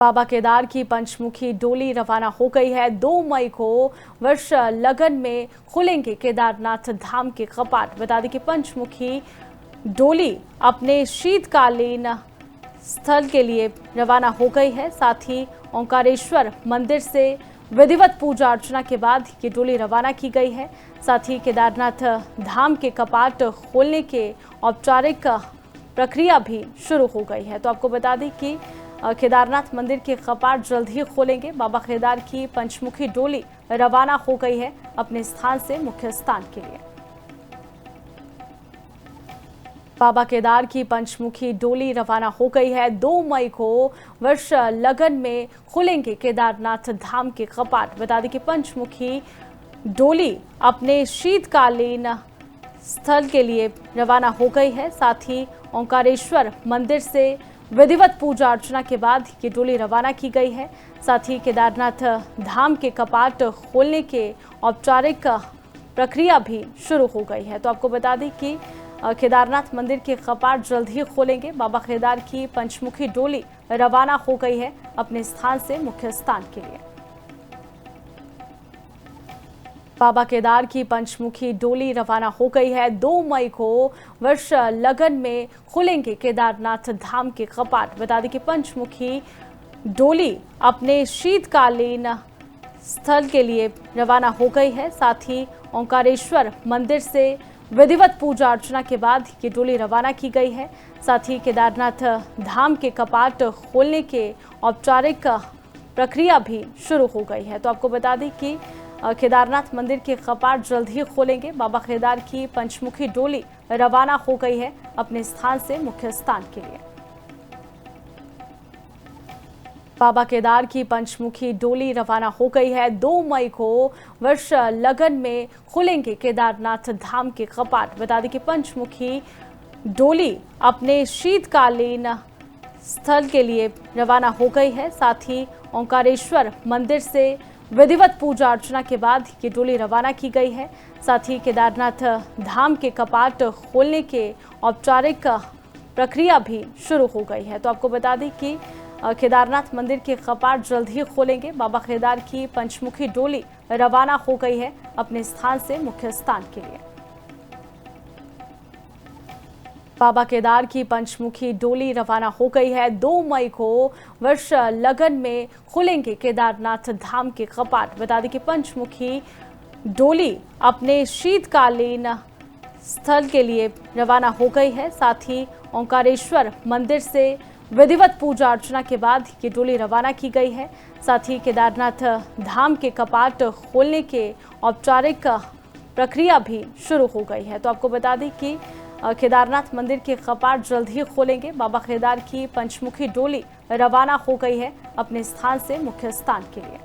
बाबा केदार की पंचमुखी डोली रवाना हो गई है। 2 मई को वर्ष लगन में खुलेंगे केदारनाथ धाम के कपाट। बता दें कि पंचमुखी डोली अपने शीतकालीन स्थल के लिए रवाना हो गई है। साथ ही ओंकारेश्वर मंदिर से विधिवत पूजा अर्चना के बाद ये डोली रवाना की गई है। साथ ही केदारनाथ धाम के कपाट खोलने के औपचारिक प्रक्रिया भी शुरू हो गई है। तो आपको बता दें कि केदारनाथ मंदिर के कपाट जल्द ही खोलेंगे। बाबा केदार की पंचमुखी डोली रवाना हो गई है अपने स्थान से मुख्य स्थान के लिए। बाबा केदार की पंचमुखी डोली रवाना हो गई है। 2 मई को वर्ष लगन में खुलेंगे केदारनाथ धाम के कपाट। बता दें कि पंचमुखी डोली अपने शीतकालीन स्थल के लिए रवाना हो गई है। साथ ही ओंकारेश्वर मंदिर से विधिवत पूजा अर्चना के बाद ये डोली रवाना की गई है। साथ ही केदारनाथ धाम के कपाट खोलने के औपचारिक प्रक्रिया भी शुरू हो गई है। तो आपको बता दें कि केदारनाथ मंदिर के कपाट जल्द ही खोलेंगे। बाबा केदार की पंचमुखी डोली रवाना हो गई है अपने स्थान से मुख्य स्थान के लिए। बाबा केदार की पंचमुखी डोली रवाना हो गई है। 2 मई को वर्ष लगन में खुलेंगे केदारनाथ धाम के कपाट। बता दें कि पंचमुखी डोली अपने शीतकालीन स्थल के लिए रवाना हो गई है। साथ ही ओंकारेश्वर मंदिर से विधिवत पूजा अर्चना के बाद ये डोली रवाना की गई है। साथ ही केदारनाथ धाम के कपाट खोलने के औपचारिक प्रक्रिया भी शुरू हो गई है। तो आपको बता दें कि केदारनाथ मंदिर के कपाट जल्द ही खोलेंगे। बाबा केदार की पंचमुखी डोली रवाना हो गई है अपने स्थान से मुख्य स्थान के लिए। बाबा केदार की पंचमुखी डोली रवाना हो गई है। 2 मई को वर्ष लगन में खुलेंगे केदारनाथ धाम के कपाट। बता दें कि पंचमुखी डोली अपने शीतकालीन स्थल के लिए रवाना हो गई है। साथ ही ओंकारेश्वर मंदिर से विधिवत पूजा अर्चना के बाद ये डोली रवाना की गई है। साथ ही केदारनाथ धाम के कपाट खोलने के औपचारिक प्रक्रिया भी शुरू हो गई है। तो आपको बता दें कि केदारनाथ मंदिर के कपाट जल्द ही खोलेंगे। बाबा केदार की पंचमुखी डोली रवाना हो गई है अपने स्थान से मुख्य स्थान के लिए। बाबा केदार की पंचमुखी डोली रवाना हो गई है। 2 मई को वर्ष लगन में खुलेंगे केदारनाथ धाम के कपाट। बता दें कि पंचमुखी डोली अपने शीतकालीन स्थल के लिए रवाना हो गई है। साथ ही ओंकारेश्वर मंदिर से विधिवत पूजा अर्चना के बाद ये डोली रवाना की गई है। साथ ही केदारनाथ धाम के कपाट खोलने के औपचारिक प्रक्रिया भी शुरू हो गई है। तो आपको बता दें कि केदारनाथ मंदिर के कपाट जल्द ही खोलेंगे। बाबा केदार की पंचमुखी डोली रवाना हो गई है अपने स्थान से मुख्य स्थान के लिए।